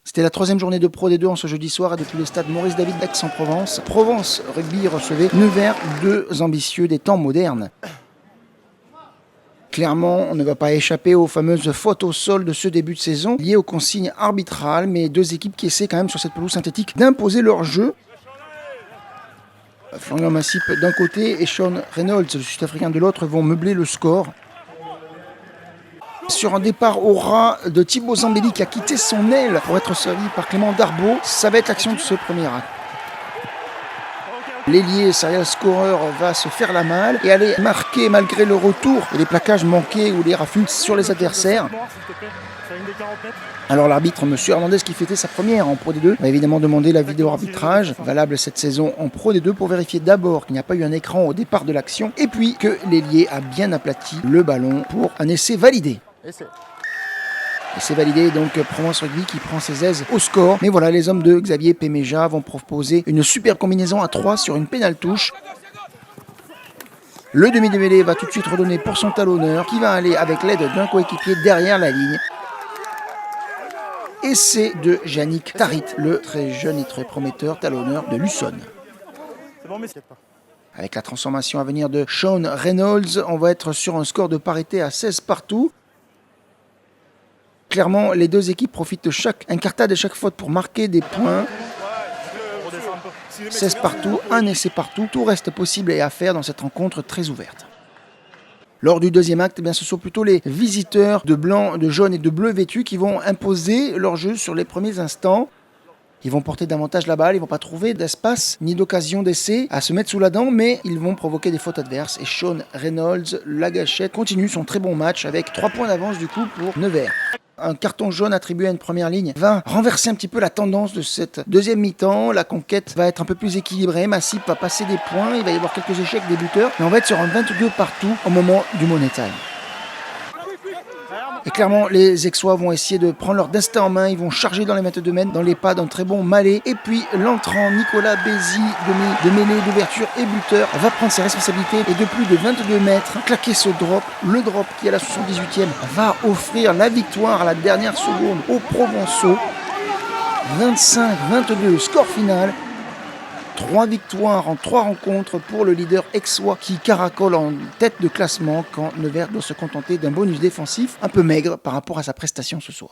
C'était la troisième journée de Pro D2 en ce jeudi soir et depuis le stade Maurice David d'Aix-en-Provence. Provence Rugby recevait Nevers, deux ambitieux des temps modernes. Clairement, on ne va pas échapper aux fameuses fautes au sol de ce début de saison liées aux consignes arbitrales, mais deux équipes qui essaient quand même sur cette pelouse synthétique d'imposer leur jeu. Florian Massip d'un côté et Sean Reynolds, le sud-africain de l'autre, vont meubler le score. Sur un départ au ras de Thibaut Zambelli qui a quitté son aile pour être servi par Clément Darbo, ça va être l'action de ce premier acte. L'ailier serial scorer va se faire la malle et aller marquer malgré le retour et les plaquages manqués ou les rafus sur les adversaires. Alors l'arbitre, M. Hernandez, qui fêtait sa première en Pro D2, va évidemment demander la vidéo arbitrage valable cette saison en Pro D2 pour vérifier d'abord qu'il n'y a pas eu un écran au départ de l'action et puis que l'ailier a bien aplati le ballon pour un essai validé. Et c'est validé, donc Provence Rugby qui prend ses aises au score. Mais voilà, les hommes de Xavier Péméja vont proposer une super combinaison à 3 sur une pénale touche. Le demi-démêlé va tout de suite redonner pour son talonneur qui va aller avec l'aide d'un coéquipier derrière la ligne. Et c'est de Yannick Tarit, le très jeune et très prometteur talonneur de Luçon. Avec la transformation à venir de Sean Reynolds, on va être sur un score de parité à 16 partout. Clairement, les deux équipes profitent de chaque incartade et chaque faute pour marquer des points. 16 partout, un essai partout, tout reste possible et à faire dans cette rencontre très ouverte. Lors du deuxième acte, ce sont plutôt les visiteurs de blanc, de jaune et de bleu vêtus qui vont imposer leur jeu sur les premiers instants. Ils vont porter davantage la balle, ils ne vont pas trouver d'espace ni d'occasion d'essai à se mettre sous la dent, mais ils vont provoquer des fautes adverses. Et Sean Reynolds, la gâchette, continue son très bon match avec 3 points d'avance du coup pour Nevers. Un carton jaune attribué à une première ligne va renverser un petit peu la tendance de cette deuxième mi-temps. La conquête va être un peu plus équilibrée. Massip va passer des points. Il va y avoir quelques échecs des buteurs. Mais on va être sur un 22 partout au moment du money time. Et clairement, les Aixois vont essayer de prendre leur destin en main. Ils vont charger dans les 22 mètres, dans les pas d'un très bon Mallet. Et puis l'entrant Nicolas Bézi, de mêlée, d'ouverture et buteur, va prendre ses responsabilités et de plus de 22 mètres, claquer ce drop. Le drop qui, à la 78e, va offrir la victoire à la dernière seconde aux Provençaux. 25-22, score final. 3 victoires en 3 rencontres pour le leader aixois qui caracole en tête de classement quand Nevers doit se contenter d'un bonus défensif un peu maigre par rapport à sa prestation ce soir.